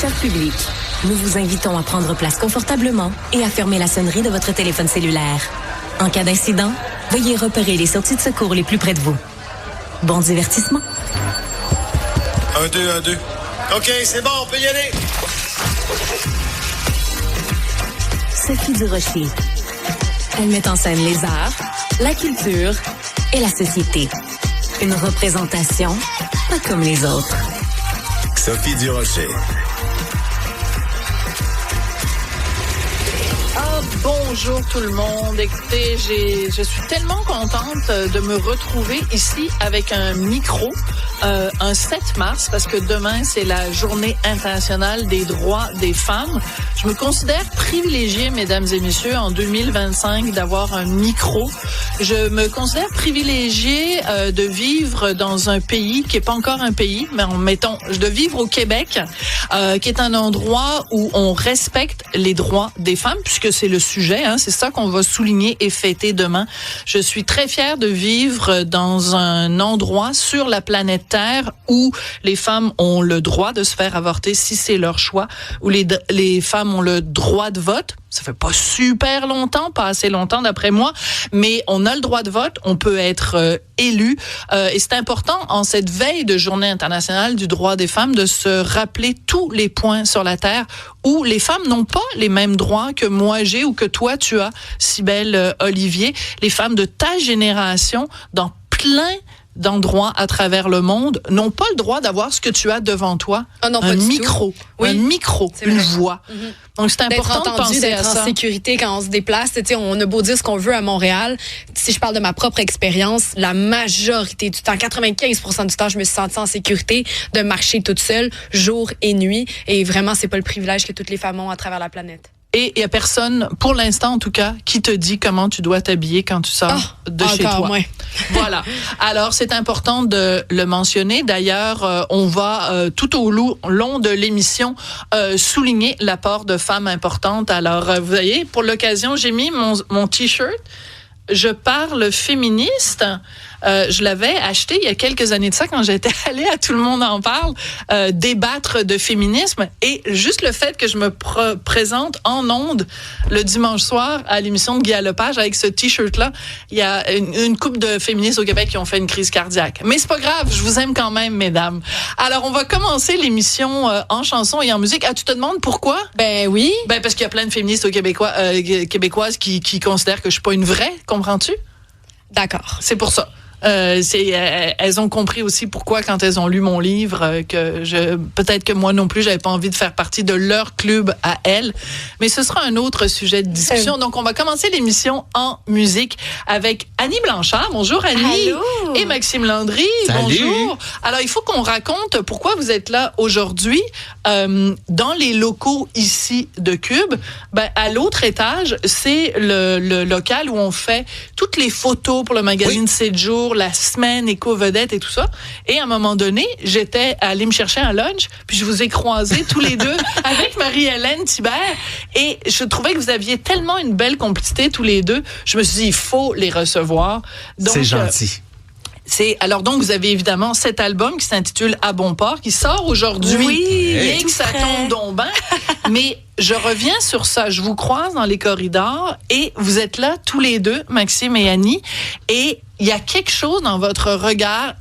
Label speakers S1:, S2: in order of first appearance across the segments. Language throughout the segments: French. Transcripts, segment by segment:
S1: Cher public, nous vous invitons à prendre place confortablement et à fermer la sonnerie de votre téléphone cellulaire. En cas d'incident, veuillez repérer les sorties de secours les plus près de vous. Bon divertissement.
S2: 1, 2, 1, 2. OK, c'est bon, on peut y aller.
S1: Sophie Durocher. Elle met en scène les arts, la culture et la société. Une représentation pas comme les autres.
S2: Sophie Durocher.
S3: Bonjour tout le monde. Écoutez, je suis tellement contente de me retrouver ici avec un micro, un 7 mars, parce que demain, c'est la Journée internationale des droits des femmes. Je me considère privilégiée, mesdames et messieurs, en 2025, d'avoir un micro. Je me considère privilégiée de vivre dans un pays qui est pas encore un pays, mais mettons, de vivre au Québec, qui est un endroit où on respecte les droits des femmes, puisque c'est le sujet, hein, c'est ça qu'on va souligner et fêter demain. Je suis très fière de vivre dans un endroit sur la planète Terre où les femmes ont le droit de se faire avorter si c'est leur choix, où les femmes ont le droit de vote. Ça fait pas super longtemps, pas assez longtemps d'après moi, mais on a le droit de vote, on peut être élu. Et c'est important en cette veille de Journée internationale du droit des femmes de se rappeler tous les points sur la Terre où les femmes n'ont pas les mêmes droits que moi j'ai ou que toi tu as, Cybèle Olivier. Les femmes de ta génération, dans plein d'endroits à travers le monde, n'ont pas le droit d'avoir ce que tu as devant toi.
S4: Oh non,
S3: un micro,
S4: oui,
S3: un micro, une voix.
S4: Mm-hmm.
S3: Donc c'est important de penser
S4: d'être
S3: à ça.
S4: En sécurité quand on se déplace. Tu sais, on a beau dire ce qu'on veut à Montréal. Si je parle de ma propre expérience, la majorité du temps, 95% du temps, je me suis sentie en sécurité de marcher toute seule, jour et nuit. Et vraiment, c'est pas le privilège que toutes les femmes ont à travers la planète.
S3: Et il y a personne, pour l'instant en tout cas, qui te dit comment tu dois t'habiller quand tu sors de chez toi.
S4: Moins.
S3: Voilà. Alors, c'est important de le mentionner. D'ailleurs, on va tout au long de l'émission souligner l'apport de femmes importantes. Alors, vous voyez, pour l'occasion, j'ai mis mon T-shirt. Je parle féministe. Je l'avais acheté il y a quelques années de ça quand j'étais allée à Tout le monde en parle débattre de féminisme, et juste le fait que je me présente en ondes le dimanche soir à l'émission de Guy Lepage avec ce t-shirt-là, il y a une couple de féministes au Québec qui ont fait une crise cardiaque. Mais c'est pas grave, je vous aime quand même, mesdames. Alors, on va commencer l'émission en chanson et en musique. Ah, tu te demandes pourquoi?
S4: Ben oui.
S3: Ben parce qu'il y a plein de féministes au québécoises qui considèrent que je suis pas une vraie, comprends-tu?
S4: D'accord.
S3: C'est pour ça. Elles ont compris aussi pourquoi, quand elles ont lu mon livre, peut-être que moi non plus, j'avais pas envie de faire partie de leur club à elles. Mais ce sera un autre sujet de discussion. Donc, on va commencer l'émission en musique avec Annie Blanchard. Bonjour, Annie.
S4: Allô.
S3: Et Maxime Landry.
S2: Salut.
S3: Bonjour. Alors, il faut qu'on raconte pourquoi vous êtes là aujourd'hui, dans les locaux ici de Cube. Ben, à l'autre étage, c'est le local où on fait toutes les photos pour le magazine 7 jours, la semaine éco-vedette et tout ça. Et à un moment donné, j'étais allée me chercher un lunch, puis je vous ai croisés tous les deux avec Marie-Hélène Thibert, et je trouvais que vous aviez tellement une belle complicité tous les deux. Je me suis dit, il faut les recevoir. Donc,
S2: c'est gentil.
S3: Alors donc, vous avez évidemment cet album qui s'intitule À bon port, qui sort aujourd'hui.
S1: Oui,
S3: et que ça tombe donc bien. Mais je reviens sur ça. Je vous croise dans les corridors et vous êtes là tous les deux, Maxime et Annie, et il y a quelque chose dans votre regard,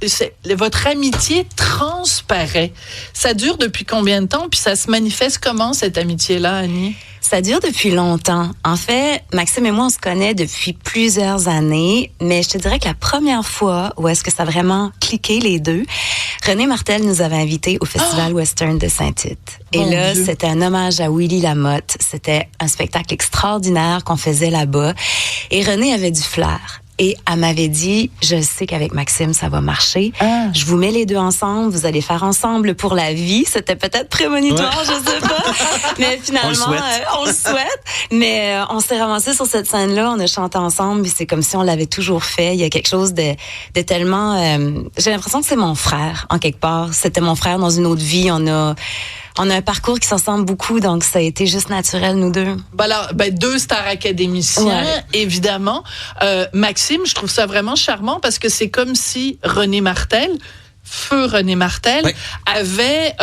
S3: votre amitié transparaît. Ça dure depuis combien de temps? Puis ça se manifeste comment, cette amitié-là, Annie?
S1: Ça dure depuis longtemps. En fait, Maxime et moi, on se connaît depuis plusieurs années, mais je te dirais que la première fois où est-ce que ça a vraiment cliqué les deux, René Martel nous avait invités au Festival Western de Saint-Tite. Et
S3: Mon
S1: là,
S3: Dieu.
S1: c'était un hommage à Willy Lamotte. C'était un spectacle extraordinaire qu'on faisait là-bas. Et René avait du flair. Et elle m'avait dit, je sais qu'avec Maxime, ça va marcher. Je vous mets les deux ensemble, vous allez faire ensemble pour la vie. C'était peut-être prémonitoire, je sais pas. Mais finalement, on le souhaite. Mais on s'est ramassés sur cette scène-là, on a chanté ensemble, puis c'est comme si on l'avait toujours fait. Il y a quelque chose de tellement... j'ai l'impression que c'est mon frère, en quelque part. C'était mon frère dans une autre vie. On a un parcours qui se ressemble beaucoup, donc ça a été juste naturel, nous deux.
S3: Alors, deux stars académiciens, évidemment. Maxime, je trouve ça vraiment charmant parce que c'est comme si René Martel Feu René Martel, avait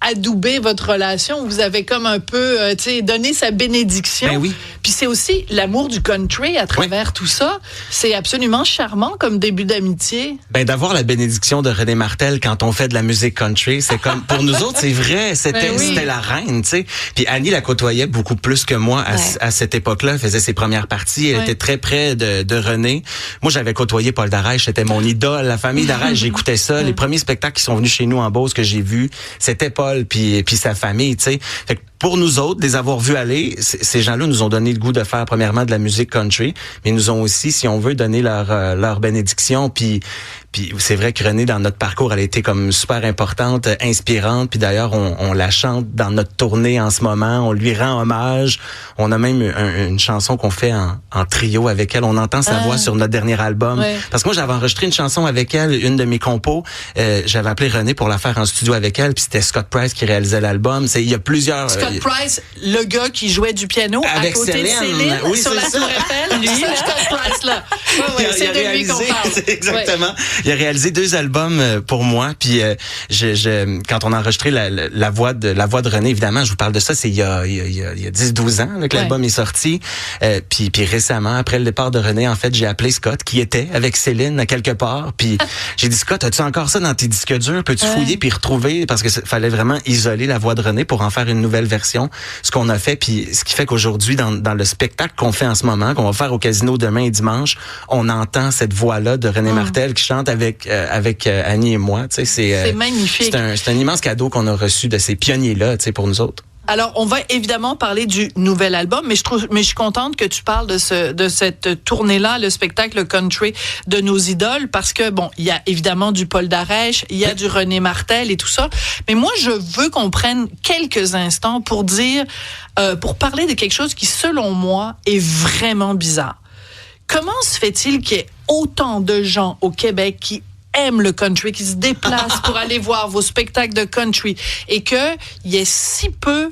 S3: adoubé votre relation. Vous avez comme un peu, donné sa bénédiction.
S5: Ben oui.
S3: Puis c'est aussi l'amour du country à travers tout ça. C'est absolument charmant comme début d'amitié.
S5: Ben d'avoir la bénédiction de René Martel quand on fait de la musique country, c'est comme pour nous autres, c'est vrai, c'était la reine, tu sais. Puis Annie la côtoyait beaucoup plus que moi à cette époque-là. Elle faisait ses premières parties, elle était très près de René. Moi, j'avais côtoyé Paul Darèche, c'était mon idole, la famille Darèche, j'écoutais ça. Les premiers spectacles qui sont venus chez nous en Beauce que j'ai vus, c'était Paul puis sa famille, tu sais. Fait que pour nous autres, les avoir vus aller, ces gens-là nous ont donné le goût de faire premièrement de la musique country, mais nous ont aussi, si on veut, donné leur bénédiction. Puis c'est vrai que René, dans notre parcours, elle a été comme super importante, inspirante. Puis d'ailleurs, on la chante dans notre tournée en ce moment. On lui rend hommage. On a même une chanson qu'on fait en trio avec elle. On entend sa voix sur notre dernier album. Ouais. Parce que moi, j'avais enregistré une chanson avec elle, une de mes compos. J'avais appelé René pour la faire en studio avec elle. Puis c'était Scott Price qui réalisait l'album. Il y a plusieurs...
S3: Scott Price, le gars qui jouait du piano avec à côté de Céline sur la Tour Eiffel. Lui, Scott Price, là. C'est de lui qu'on parle.
S5: Exactement. Ouais. Il a réalisé 2 albums pour moi. Puis quand on a enregistré la voix de René, évidemment, je vous parle de ça, c'est il y a 10-12 ans là, que l'album est sorti. Puis récemment, après le départ de René, en fait, j'ai appelé Scott, qui était avec Céline à quelque part. Puis j'ai dit, Scott, as-tu encore ça dans tes disques durs? Peux-tu fouiller puis retrouver? Parce que fallait vraiment isoler la voix de René pour en faire une nouvelle version. Ce qu'on a fait, puis ce qui fait qu'aujourd'hui, dans le spectacle qu'on fait en ce moment, qu'on va faire au Casino demain et dimanche, on entend cette voix-là de René Martel qui chante avec Annie et moi. Tu sais,
S3: c'est magnifique.
S5: C'est un immense cadeau qu'on a reçu de ces pionniers-là, tu sais, pour nous autres.
S3: Alors, on va évidemment parler du nouvel album, mais je suis contente que tu parles de cette tournée-là, le spectacle country de nos idoles, parce que bon, il y a évidemment du Paul Darèche, il y a du René Martel et tout ça, mais moi, je veux qu'on prenne quelques instants pour pour parler de quelque chose qui, selon moi, est vraiment bizarre. Comment se fait-il qu'il y ait autant de gens au Québec qui aiment le country, qui se déplacent pour aller voir vos spectacles de country et qu'il y ait si peu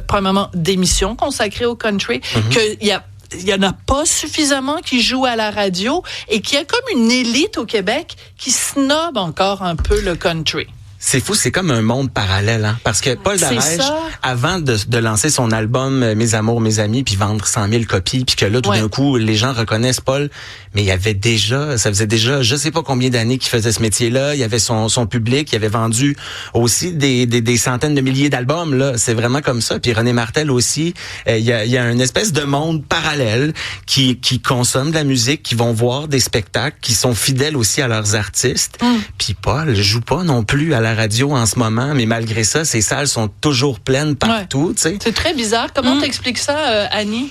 S3: premièrement, d'émissions consacrées au country, qu'il y en a pas suffisamment qui jouent à la radio et qu'il y a comme une élite au Québec qui snobe encore un peu le country.
S5: C'est fou, c'est comme un monde parallèle, hein? Parce que Paul Darèche, avant de lancer son album Mes amours, mes amis, puis vendre 100 000 copies, puis que là, tout d'un coup, les gens reconnaissent Paul, mais ça faisait déjà, je sais pas combien d'années qu'il faisait ce métier-là, il y avait son public, il avait vendu aussi des centaines de milliers d'albums, là. C'est vraiment comme ça. Puis René Martel aussi, il y a une espèce de monde parallèle qui consomme de la musique, qui vont voir des spectacles, qui sont fidèles aussi à leurs artistes. Puis Paul joue pas non plus à la radio en ce moment, mais malgré ça, ces salles sont toujours pleines partout. Tu sais.
S3: C'est très bizarre. Comment t'expliques ça, Annie?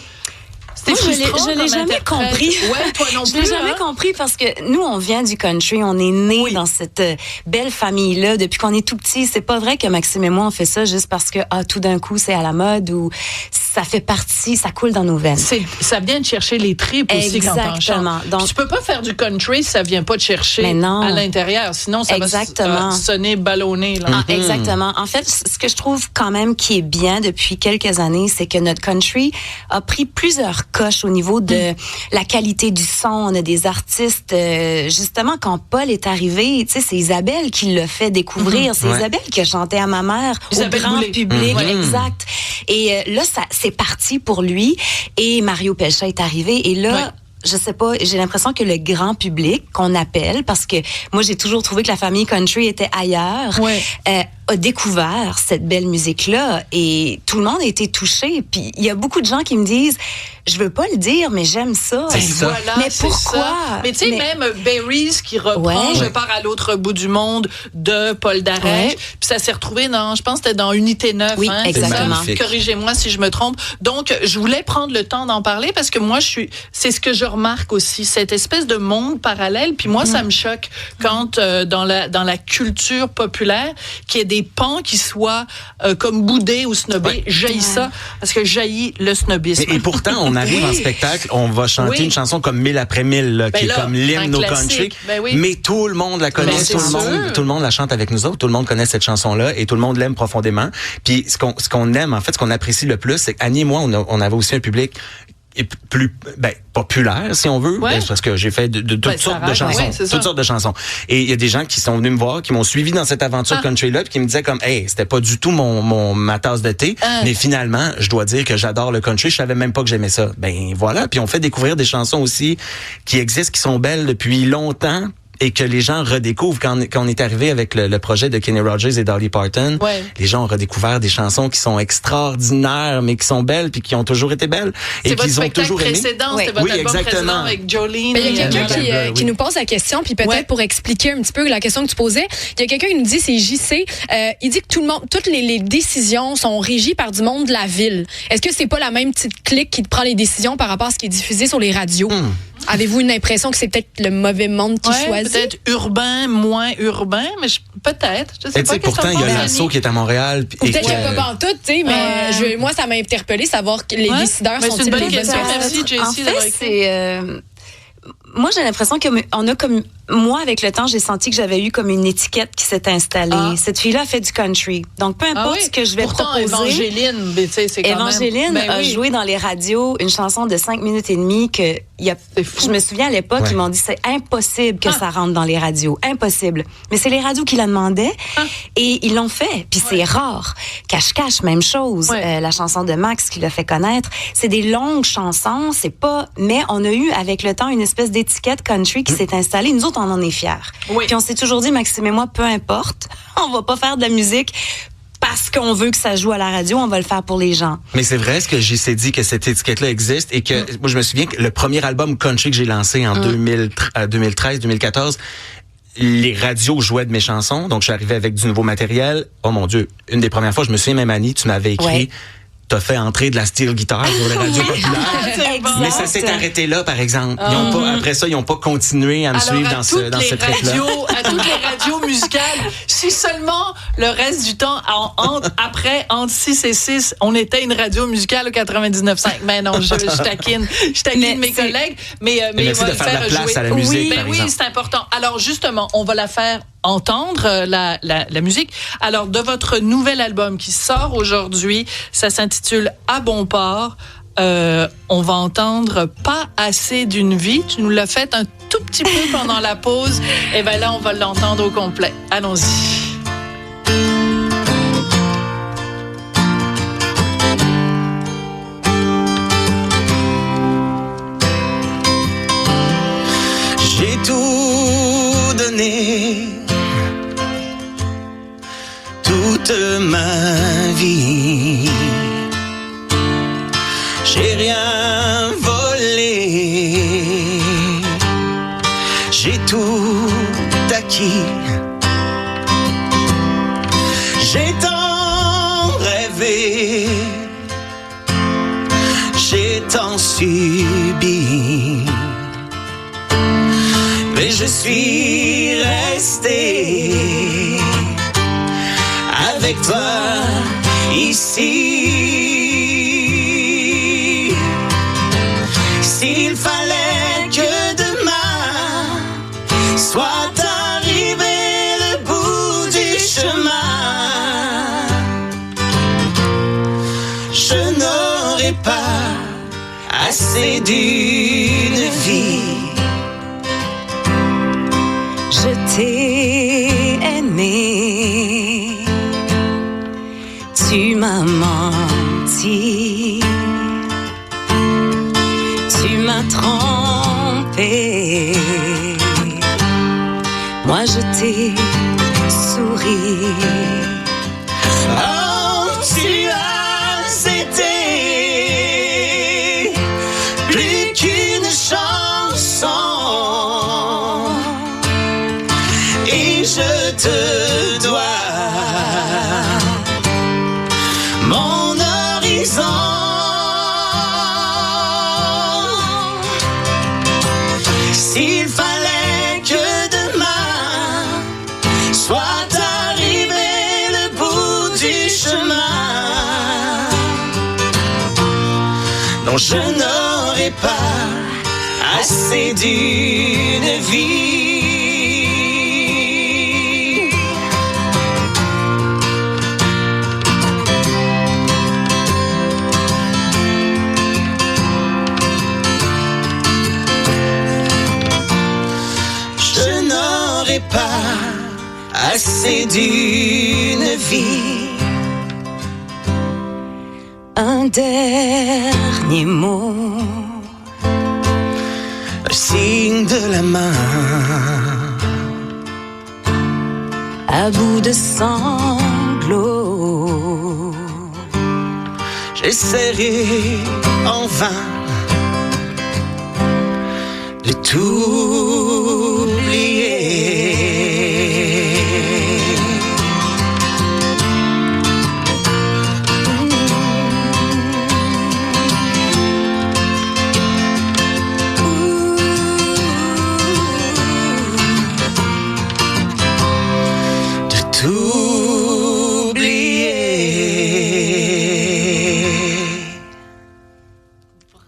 S1: Moi, je l'ai jamais compris.
S3: Ouais, toi non plus.
S1: Je l'ai jamais compris parce que nous, on vient du country, on est nés dans cette belle famille-là depuis qu'on est tout petit. C'est pas vrai que Maxime et moi, on fait ça juste parce que tout d'un coup, c'est à la mode ou ça fait partie, ça coule dans nos veines.
S3: Ça vient de chercher les tripes aussi quand on chante. Donc, tu peux pas faire du country si ça vient pas de chercher à l'intérieur. Sinon, ça va sonner ballonné. Là.
S1: Exactement. En fait, ce que je trouve quand même qui est bien depuis quelques années, c'est que notre country a pris plusieurs coche au niveau de la qualité du son. On a des artistes, justement, quand Paul est arrivé, tu sais, c'est Isabelle qui l'a fait découvrir. C'est Isabelle qui a chanté à ma mère
S3: Isabelle
S1: au grand
S3: Boulay.
S1: public. Exact. Et là, c'est parti pour lui. Et Mario Pelchat est arrivé. Et là... Je sais pas, j'ai l'impression que le grand public qu'on appelle, parce que moi j'ai toujours trouvé que la famille country était ailleurs, a découvert cette belle musique-là et tout le monde a été touché. Puis il y a beaucoup de gens qui me disent, je veux pas le dire, mais j'aime ça.
S5: C'est ça.
S3: Voilà,
S1: mais pourquoi?
S3: Ça. Mais tu sais, même Berries qui reprend Je pars à l'autre bout du monde de Paul Darèche. Puis ça s'est retrouvé je pense que c'était dans Unité 9.
S1: Oui, exactement.
S3: Corrigez-moi si je me trompe. Donc, je voulais prendre le temps d'en parler parce que moi, c'est ce que je remarque aussi, cette espèce de monde parallèle. Puis moi, ça me choque quand dans la culture populaire, qu'il y ait des pans qui soient comme boudés ou snobés. J'haïs ça parce que j'haïs le snobisme.
S5: Et pourtant, on arrive en spectacle, on va chanter une chanson comme 1000 après 1000, là, qui est comme l'hymne au country. Mais tout le monde la connaît, tout le monde la chante avec nous autres, tout le monde connaît cette chanson-là et tout le monde l'aime profondément. Puis ce qu'on aime, en fait, ce qu'on apprécie le plus, c'est qu'Annie et moi, on avait aussi un public plus populaire, si on veut, parce que j'ai fait de toutes sortes de chansons, toutes sortes de chansons. Et il y a des gens qui sont venus me voir, qui m'ont suivi dans cette aventure country-là, puis qui me disaient comme, hey, c'était pas du tout ma tasse de thé, mais finalement, je dois dire que j'adore le country, je savais même pas que j'aimais ça. Ben voilà, puis on fait découvrir des chansons aussi qui existent, qui sont belles depuis longtemps, et que les gens redécouvrent. Quand on est arrivé avec le projet de Kenny Rogers et Dolly Parton, les gens ont redécouvert des chansons qui sont extraordinaires, mais qui sont belles, puis qui ont toujours été belles.
S3: Et qu'ils ont toujours aimé. C'était votre album précédent avec Jolene.
S4: Mais il y a quelqu'un qui nous pose la question, puis peut-être pour expliquer un petit peu la question que tu posais, il y a quelqu'un qui nous dit, c'est JC, il dit que toutes les décisions sont régies par du monde de la ville. Est-ce que c'est pas la même petite clique qui prend les décisions par rapport à ce qui est diffusé sur les radios? Avez-vous une impression que c'est peut-être le mauvais monde qui choisit?
S3: Peut-être urbain, moins urbain, mais peut-être. Je sais pas.
S5: Pourtant, il y a l'assaut qui est à Montréal.
S4: Peut-être qu'il n'y a pas en tout, tu sais, mais moi, ça m'a interpellé savoir que les décideurs sont-ils les bonnes personnes.
S3: Merci, JC.
S1: En fait, c'est... moi, j'ai l'impression qu'on a comme... Moi, avec le temps, j'ai senti que j'avais eu comme une étiquette qui s'est installée. Cette fille-là fait du country. Donc, peu importe ce que je vais proposer...
S3: Évangeline, c'est quand
S1: Évangeline a joué dans les radios une chanson de 5 minutes et demie que... Je me souviens à l'époque, ils m'ont dit c'est impossible que ça rentre dans les radios. Impossible. Mais c'est les radios qui la demandaient et ils l'ont fait. Puis c'est rare. Cache-cache, même chose. La chanson de Max qui l'a fait connaître. C'est des longues chansons. C'est pas... Mais on a eu, avec le temps, une espèce d'étiquette country qui s'est installée. Nous autres, on en est fiers. Puis on s'est toujours dit, Maxime et moi, peu importe, on va pas faire de la musique parce qu'on veut que ça joue à la radio, on va le faire pour les gens.
S5: Mais c'est vrai ce que JC dit, que cette étiquette-là existe et que moi, je me souviens que le premier album country que j'ai lancé en 2013-2014, les radios jouaient de mes chansons, donc je suis arrivé avec du nouveau matériel. Oh mon Dieu, une des premières fois, je me souviens même, Annie, tu m'avais écrit... T'as fait entrer de la steel guitare sur les radios populaires. Mais ça s'est arrêté là, par exemple. Après ça, ils n'ont pas continué à me suivre dans cette trip-là.
S3: À toutes les radios musicales, si seulement le reste du temps, entre 6 et 6, on était une radio musicale au 99.5. Mais non, je taquine mes collègues. Mais
S5: merci de faire de la place à la musique, par exemple.
S3: Oui, c'est important. Alors, justement, on va la faire entendre la musique. Alors, de votre nouvel album qui sort aujourd'hui, ça s'intitule À bon port. On va entendre Pas assez d'une vie. Tu nous l'as fait un tout petit peu pendant la pause. Et bien là, on va l'entendre au complet. Allons-y.
S5: J'ai tout donné, toute ma vie. J'ai rien volé, j'ai tout acquis. J'ai tant rêvé, j'ai tant subi, mais je suis resté avec toi ici. S'il fallait que demain soit arrivé le bout du chemin, je n'aurais pas assez d'une vie.
S1: Je t'ai aimé, tu m'as menti, tu m'as trompé, moi je t'ai souri.
S5: Oh, tu as été plus qu'une chanson et je te dois mon horizon. S'il fallait que demain soit arrivé le bout du chemin, non, je n'aurais pas assez d'une vie. passé d'une vie.
S1: Un dernier mot,
S5: un signe de la main,
S1: à bout de sanglots.
S5: J'ai serré en vain de tout oublier.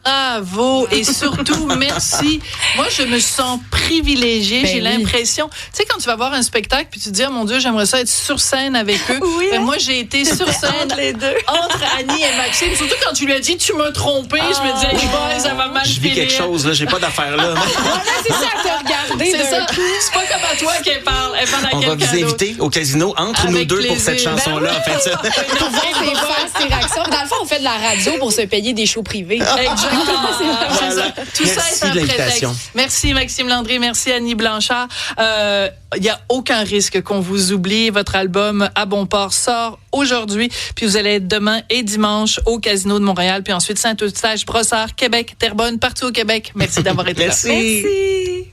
S3: Bravo et surtout merci. Moi, je me sens privilégiée. J'ai l'impression, tu sais, quand tu vas voir un spectacle puis tu te dis, oh mon Dieu, j'aimerais ça être sur scène avec eux.
S1: Oui,
S3: ben, moi, j'ai été sur scène
S1: entre les deux,
S3: entre Annie et Maxime. Surtout quand tu lui as dit, tu m'as trompé. Je me disais, hey boy, ça va mal
S5: Je vis quelque chose là, j'ai pas d'affaires là.
S4: C'est ça, à te regarder.
S3: C'est ça. C'est pas comme à toi qu'elle parle. Elle parle à
S5: On va
S3: quelqu'un
S5: vous inviter au casino entre nous deux pour cette chanson-là. En fait, ça.
S4: Pour voir ses faces, ses réactions. Dans le fond, on fait de la radio pour se payer des shows privés.
S3: Exactement. C'est ça. Tout
S5: Merci
S3: ça est un
S5: de
S3: prétexte.
S5: l'invitation.
S3: Merci Maxime Landry, merci Annie Blanchard. Il n'y a aucun risque qu'on vous oublie. Votre album À bon port sort aujourd'hui, puis vous allez être demain et dimanche au Casino de Montréal, puis ensuite Saint-Eustache, Brossard, Québec, Terrebonne, partout au Québec. Merci d'avoir été là.
S5: Merci.